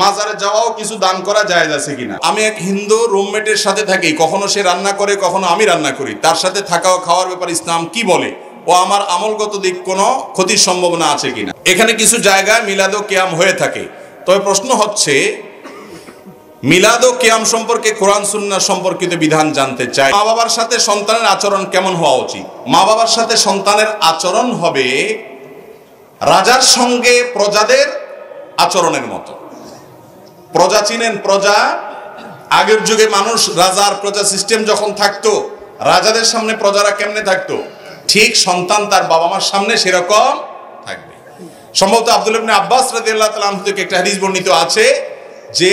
মাজারে যাওয়াও কিছু দান করা জায়েজ আছে কিনা। আমি এক হিন্দু রুমমেটের সাথে থাকি, কখনো সে রান্না করে কখনো আমি রান্না করি, তার সাথে থাকা ও খাওয়ার ব্যাপারে ইসলাম কি বলে ও আমার আমলগত দিক কোনো ক্ষতির সম্ভাবনা আছে কিনা। এখানে কিছু জায়গায় মিলাদ ও কিয়াম হয়ে থাকে, তবে প্রশ্ন হচ্ছে মিলাদ ও কিয়াম সম্পর্কে কোরআন সুন্নাহ সম্পর্কিত বিধান জানতে চাই। মা বাবার সাথে সন্তানের আচরণ কেমন হওয়া উচিত? মা বাবার সাথে সন্তানের আচরণ হবে রাজার সঙ্গে প্রজাদের আচরণের মতো। প্রজা চিনেন? প্রজা, আগের যুগে মানুষ রাজার প্রজা সিস্টেম যখন থাকতো, রাজাদের সামনে প্রজারা কেমনে থাকতো, ঠিক সন্তান তার বাবা মার সামনে সেরকম থাকবে। সম্ভবত আব্দুল্লাহ ইবনে আব্বাস রাদিয়াল্লাহু তাআলা আনহু থেকে একটা হাদিস বর্ণিত আছে যে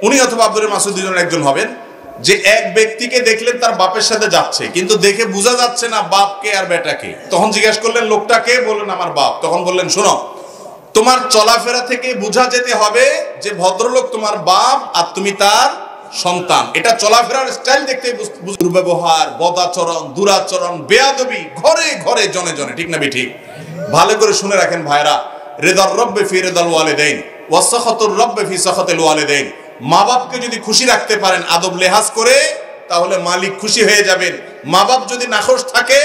উনি অথবা আব্দুল্লাহ মাসউদ দুজনের একজন হবেন, যে এক ব্যক্তিকে দেখলেন তার বাপের সাথে যাচ্ছে, কিন্তু দেখে বোঝা যাচ্ছে না বাপকে আর বেটাকে। তখন জিজ্ঞেস করলেন লোকটাকে, বললেন আমার বাপ। তখন বললেন শোনো, তোমার চলাফেরা থেকে বোঝা যেতে হবে যে ভদ্রলোক তোমার বাপ আর তুমি তার সন্তান। এটা চলাফেরার স্টাইল দেখতে দুর্ব্যবহার, বদাচরণ, দুরাচরণ, বেয়াদবি ঘরে ঘরে জনে জনে, ঠিক না ঠিক? ভালো করে শুনে রাখেন ভাইরা, রিদার রব্বি ফি রিদাল ওয়ালিদাইন ওয়া সাখাতুর রব্বি ফি সাখাতিল ওয়ালিদাইন। মা বাপকে যদি খুশি রাখতে পারেন আদব লেহাজ করে, তাহলে মালিক খুশি হয়ে যাবেন। মা বাপ যদি নাখোশ থাকে,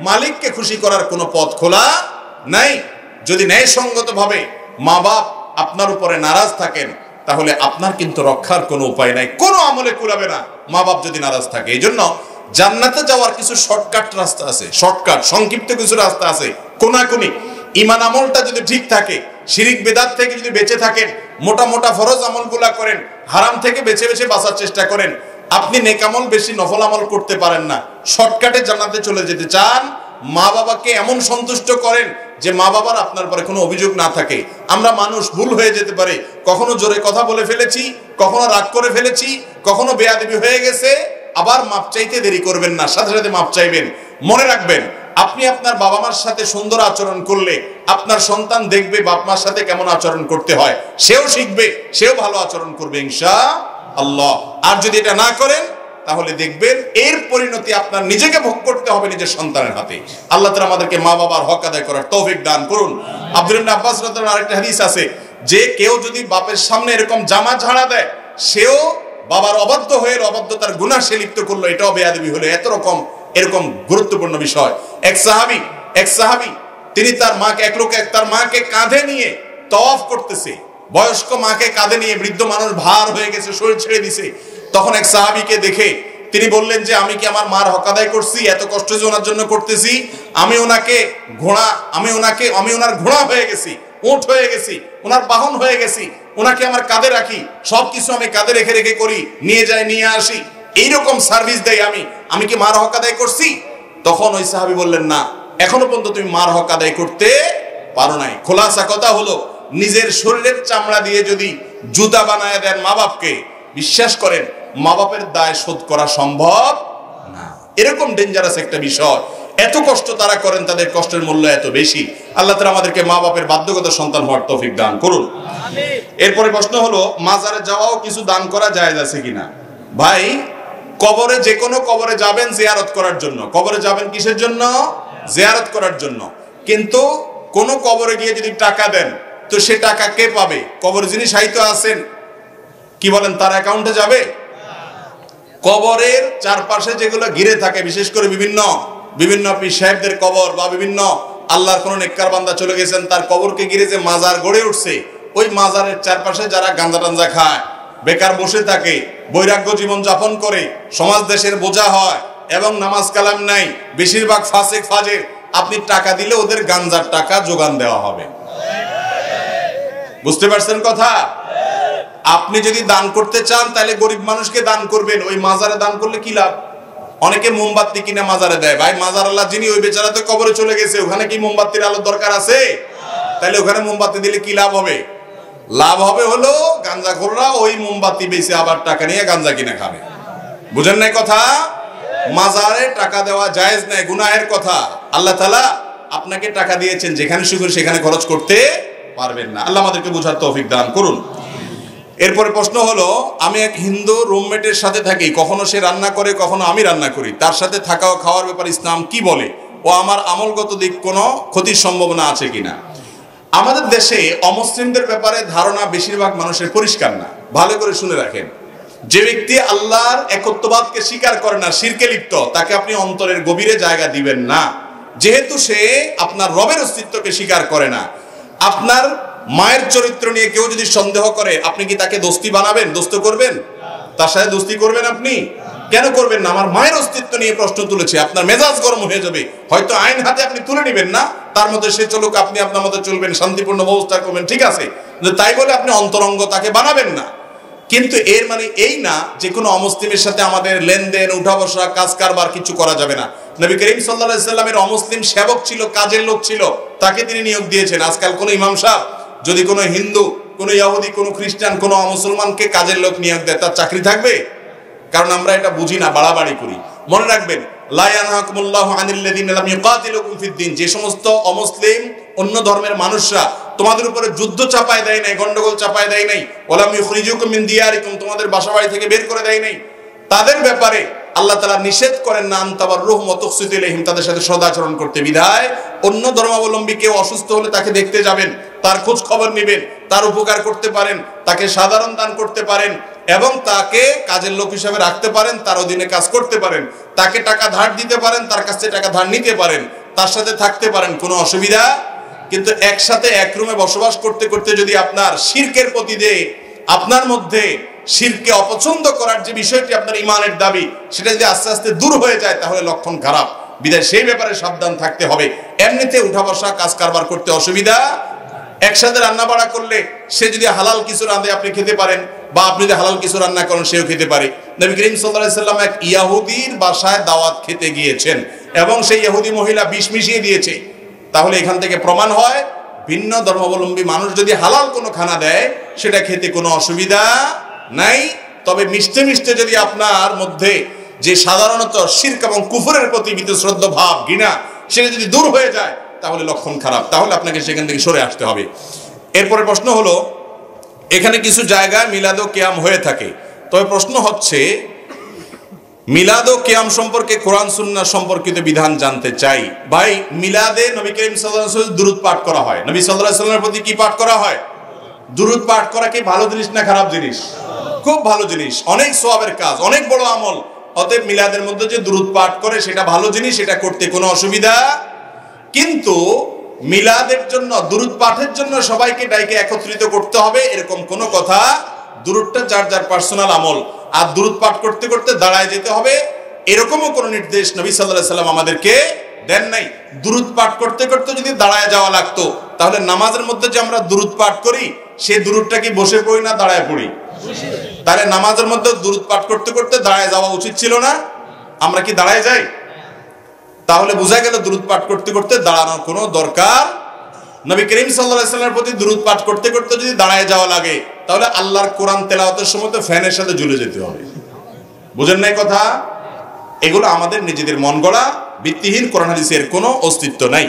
মালিককে খুশি করার কোনো পথ খোলা নাই। যদি ন্যায়সঙ্গত ভাবে মা বাপ আপনার উপরে নারাজ থাকেন, তাহলে আপনার কিন্তু রক্ষার কোনো উপায় নাই, কোনো আমলে কুলাবে না মা বাপ যদি নারাজ থাকে। এই জন্য জান্নাতে যাওয়ার কিছু শর্টকাট রাস্তা আছে, শর্টকাট সংক্ষিপ্ত কিছু রাস্তা আছে, কোনাকুনি। ঈমান আমলটা যদি ঠিক থাকে, শিরিক বেদাত থেকে যদি বেঁচে থাকেন, মোটা মোটা ফরজ আমলগুলা করেন, হারাম থেকে বেছে বেছে বাঁচার চেষ্টা করেন, আপনি নেক আমল বেশি নফল আমল করতে পারেন না, শর্টকাটে জান্নাতে চলে যেতে চান, মা বাবাকে এমন সন্তুষ্ট করেন যে মা বাবার আপনার পরে কোনো অভিযোগ না থাকে। আমরা মানুষ, ভুল হয়ে যেতে পারে, কখনো জোরে কথা বলে ফেলেছি, কখনো রাগ করে ফেলেছি, কখনো বেয়াদবি হয়ে গেছে, আবার মাপ চাইতে দেরি করবেন না, সাথে সাথে মাপ চাইবেন। মনে রাখবেন, আপনি আপনার বাবা মার সাথে সুন্দর আচরণ করলে আপনার সন্তান দেখবে বাপ মার সাথে কেমন আচরণ করতে হয়, সেও শিখবে, সেও ভালো আচরণ করবে ইনশাআল্লাহ। আর যদি এটা না করেন, তাহলে দেখবেন এর পরিণতি আপনার নিজেকে ভোগ করতে হবে নিজের সন্তানের হাতে। আল্লাহ তাআলা আমাদেরকে মা বাবার হক আদায় করার তৌফিক দান করুন। আব্দুল্লাহ ইবনে আব্বাস রাদিয়াল্লাহু আনহু আরেকটা হাদিস আছে যে কেউ যদি বাপের সামনে এরকম জামা ঝাড়া দেয়, সেও বাবার অবাধ্য হয়ে অবাধ্যতার গুনাহ সে লিপ্ত করলো, এটাও বেয়াদবি হলো। এরকম গুরুত্বপূর্ণ বিষয়। এক সাহাবী তিনি তার মাকে, এক লোক তার মাকে কাঁধে নিয়ে তাওয়াফ করতেছে, বয়স্ক মাকে কাঁধে নিয়ে, বৃদ্ধ মানুষ ভার হয়ে গেছে, শরীর ছেড়ে দিছে। তখন এক সাহাবীকে দেখে তিনি বললেন যে আমি কি আমার মার হক আদায় করছি? এত কষ্ট যে ওনার জন্য করতেছি, আমি ওনার ঘোড়া হয়ে গেছি, উট হয়ে গেছি, ওনার বাহন হয়ে গেছি, ওনাকে আমার কাঁধে রাখি, সবকিছু আমি কাঁধে রেখে রেখে করি, নিয়ে যাই নিয়ে আসি, এইরকম সার্ভিস দেই আমি কি মার হক আদায় করছি? তখন ওই সাহাবী বললেন না, এখনো পর্যন্ত তুমি মার হক আদায় করতে পারো নাই। খোলাসা কথা হলো, নিজের শরীরের চামড়া দিয়ে যদি জুতা বানায় দেন মা বাপকে, বিশ্বাস করেন মা বাপের দায় শোধ করা সম্ভব না। এরকম ডেঞ্জারাস একটা বিষয়, এত কষ্ট তারা করেন, তাদের কষ্টের মূল্য এত বেশি। আল্লাহ তাআলা আমাদেরকে মা বাপের বাধ্যগত সন্তান হওয়ার তৌফিক দান করুন। এরপরে প্রশ্ন হলো, মাজারে যাওয়াও কিছু দান করা জায়েজ আছে কিনা। ভাই, কবরে, যে কোনো কবরে যাবেন জিয়ারত করার জন্য। কবরে যাবেন কিসের জন্য? জিয়ারত করার জন্য। কিন্তু কোন কবরে গিয়ে যদি টাকা দেন, তো সে টাকা কে পাবে? কবরে যিনি শায়িত আছেন, কি বলেন, তার অ্যাকাউন্টে যাবে? কবরের চারপাশে যেগুলো ঘিরে থাকে, বিশেষ করে বিভিন্ন পীর সাহেবদের কবর বা বিভিন্ন আল্লাহর কোন নেককার বান্দা চলে গেছেন, তার কবরকে ঘিরে যে মাজার গড়ে উঠছে, ওই মাজারের চারপাশে যারা গাঁজা টাঞ্জা খায়, বেকার বসে থাকে, বৈরাগ্য জীবন যাপন করে, সমাজ দেশের বোঝা হয় এবং নামাজ কালাম নাই, বেশিরভাগ ফাসিক ফাজির, আপনি টাকা দিলে ওদের গাঞ্জার টাকা যোগান দেওয়া হবে। বুঝতে পারছেন কথা? আপনি যদি দান করতে চান, তাহলে গরিব মানুষকে দান করবেন, ওই মাজারে দান করলে কি লাভ? অনেকে মোমবাতি কিনে মাজারে দেয়। ভাই, মাজার আল্লাহ যিনি, ওই বেচারা তো কবরে চলে গেছে, ওখানে কি মোমবাতির আলোর দরকার আছে? তাহলে ওখানে মোমবাতি দিলে কি লাভ হবে? লাভ হবে হলো গাঞ্জাখোররা ওই মোমবাতি বেচে আবার টাকা নিয়ে গাঞ্জা কিনে খাবে। বুঝেন নাই কথা? মাজারে টাকা দেওয়া জায়েজ নাই, গুনাহের কথা। আল্লাহ তাআলা আপনাকে টাকা দিয়েছেন, যেখানে সুযোগ সেখানে খরচ করতে পারবেন না। আল্লাহ আমাদেরকে বোঝার তৌফিক দান করুন। এরপরে প্রশ্ন হলো, আমি এক হিন্দু রুমমেটের সাথে থাকি, কখনো সে রান্না করে কখনো আমি রান্না করি, তার সাথে থাকা ও খাওয়ার ব্যাপারে ইসলাম কি বলে ও আমার আমলগত দিক কোনো ক্ষতির সম্ভাবনা আছে কিনা। আমাদের দেশে অমুসলিমদের ব্যাপারে ধারণা বেশিরভাগ মানুষের পরিষ্কার না। ভালো করে শুনে রাখেন, যে ব্যক্তি আল্লাহর একত্ববাদকে স্বীকার করে না, শিরকে লিপ্ত, তাকে আপনি অন্তরের গভীরে জায়গা দিবেন না, যেহেতু সে আপনার রবের অস্তিত্বকে স্বীকার করে না। আপনার মায়ের চরিত্র নিয়ে কেউ যদি সন্দেহ করে, আপনি কি তাকে দোস্তি বানাবেন? দোস্ত করবেন? তার সাথে দোস্তি করবেন? আপনি কেন করবেন না? আমার মায়ের অস্তিত্ব নিয়ে প্রশ্ন তুলেছে, আপনার মেজাজ গরম হয়ে যাবে, হয়তো আইন হাতে আপনি তুলে নেবেন না, তার মধ্যে সে চলুক, আপনি আপনার মতো চলবেন, শান্তিপূর্ণ ব্যবস্থা করবেন, ঠিক আছে, তাই বলে আপনি অন্তরঙ্গ তাকে বানাবেন না। কিন্তু এর মানে এই না যে কোনো অমুসলিমের সাথে আমাদের লেনদেন, উঠা বসা, কাজ কারবার কিছু করা যাবে না। নবী করিম সাল্লাল্লাহু আলাইহি সাল্লামের অমুসলিম সেবক ছিল, কাজের লোক ছিল, তাকে তিনি নিয়োগ দিয়েছেন। আজকাল কোন ইমাম সাহেব যদি কোনো হিন্দু, কোনো ইহুদি, কোনো খ্রিস্টান, কোনো অমুসলমানকে কাজের লোক নিয়োগ দেয়, তার চাকরি থাকবে? কারণ আমরা এটা বুঝি না, বাড়াবাড়ি করি। মনে রাখবেন, লা ইয়ানহাকুমুল্লাহু আনিল্লাযিনা লাম ইউকাতিলুকুম ফিদ-দীন, যে সমস্ত অমুসলিম অন্য ধর্মের মানুষরা তোমাদের উপরে যুদ্ধ চাপায় দেয় নাই, গন্ডগোল চাপায় দেয় নাই, ওয়ালাম ইউখরিজুকুম মিন দিয়ারিকুম, তোমাদের বাসাবাড়ি থেকে বের করে দেয় নাই, তাদের ব্যাপারে আল্লাহ তাআলা নিষেধ করেন না আনতাবাররুহুম ওয়া তুকসিতু ইলাইহিম, তাদের সাথে সদাচরণ করতে। বিধায় অন্য ধর্মাবলম্বী কেউ অসুস্থ হলে তাকে দেখতে যাবেন, তার খোঁজ খবর নেবেন, তার উপকার করতে পারেন, তাকে সাধারণ দান করতে পারেন, এবং তাকে কাজের লোক হিসেবে রাখতে পারেন, তার অধীনে কাজ করতে পারেন, তাকে টাকা ধার দিতে পারেন, তার কাছ থেকে টাকা ধার নিতে পারেন, তার সাথে থাকতে পারেন, কোনো অসুবিধা। কিন্তু একসাথে এক রুমে বসবাস করতে করতে যদি আপনার শিরকের প্রতি যে আপনার মধ্যে শিরকে অপছন্দ করার যে বিষয়টি আপনার ইমানের দাবি, সেটা যদি আস্তে আস্তে দূর হয়ে যায়, তাহলে লক্ষণ খারাপ। বিধায় সেই ব্যাপারে সাবধান থাকতে হবে। এমনিতে উঠা বসা, কাজ কারবার করতে অসুবিধা। একসাথে রান্না বাড়া করলে সে যদি হালাল কিছু রাঁধে আপনি খেতে পারেন, বা আপনি যদি হালাল কিছু রান্না করেন সেও খেতে পারে। নবী করিম সাল্লাল্লাহু আলাইহি সাল্লাম এক ইহুদির বাসায় দাওয়াত খেতে গিয়েছেন, এবং সেই ইহুদি মহিলা বিষ মিশিয়ে দিয়েছে। তাহলে এখান থেকে প্রমাণ হয়, ভিন্ন ধর্মাবলম্বী মানুষ যদি হালাল কোনো খানা দেয়, সেটা খেতে কোনো অসুবিধা নাই। তবে মিশতে মিশতে যদি আপনার মধ্যে যে সাধারণত শিরক এবং কুফরের প্রতি বীতশ্রদ্ধ ভাব, ঘৃণা, সেটা যদি দূর হয়ে যায়, তাহলে লক্ষণ খারাপ, তাহলে আপনাকে সেখান থেকে সরে আসতে হবে। এরপরে প্রশ্ন হলো, এখানে কিছু জায়গায় মিলাদ ও কিয়াম হয়ে থাকে, তবে প্রশ্ন হচ্ছে মিলাদ ও কিয়াম সম্পর্কে কোরআন সুন্নাহ সম্পর্কিত বিধান জানতে চাই। ভাই, মিলাদে নবী করিম সাল্লাল্লাহু আলাইহি ওয়াসাল্লাম দুরূদ পাঠ করা হয়। নবী সাল্লাল্লাহু আলাইহি ওয়াসাল্লামের প্রতি কি পাঠ করা হয়? দুরূদ পাঠ করা কি ভালো জিনিস না খারাপ জিনিস? খুব ভালো জিনিস, অনেক সওয়াবের কাজ, অনেক বড় আমল। অতএব মিলাদের মধ্যে যে দুরূদ পাঠ করে সেটা ভালো জিনিস, এটা করতে কোনো অসুবিধা। কিন্তু মিলাদের জন্য, দুরূদ পাঠের জন্য সবাইকে ডাইকে একত্রিত করতে হবে, এরকম কোনো কথা। দুরূদটা যার যার পার্সোনাল আমল, আর দুরূদ পাঠ করতে করতে দাঁড়ায় যেতে হবে, এরকমও কোনো নির্দেশ নবী সাল্লাল্লাহু আলাইহি সাল্লাম আমাদেরকে দেন নাই। দুরূদ পাঠ করতে করতে যদি দাঁড়ায় যাওয়া লাগতো, তাহলে নামাজের মধ্যে যে আমরা দুরূদ পাঠ করি, সেই দুরূদটা কি বসে পড়ি না দাঁড়ায় পড়ি? তাহলে নামাজের মধ্যে দুরূদ পাঠ করতে করতে দাঁড়ায় যাওয়া উচিত ছিল না? আমরা কি দাঁড়ায় যাই? তাহলে বোঝা গেল দুরূদ পাঠ করতে করতে দাঁড়ানোর কোনো দরকার। নবী করিম সাল্লাল্লাহু আলাইহি ওয়াসাল্লামের প্রতি দুরূদ পাঠ করতে করতে যদি দাঁড়ায় যাওয়া লাগে, তাহলে আল্লাহর কোরআন তেলাওয়াতের সময় তো ফ্যানের সাথে ঝুলে যেতে হবে। বুঝেন নাই কথা? এগুলো আমাদের নিজেদের মন গড়া, ভিত্তিহীন, কোরআন হাদিসের কোনো অস্তিত্ব নাই।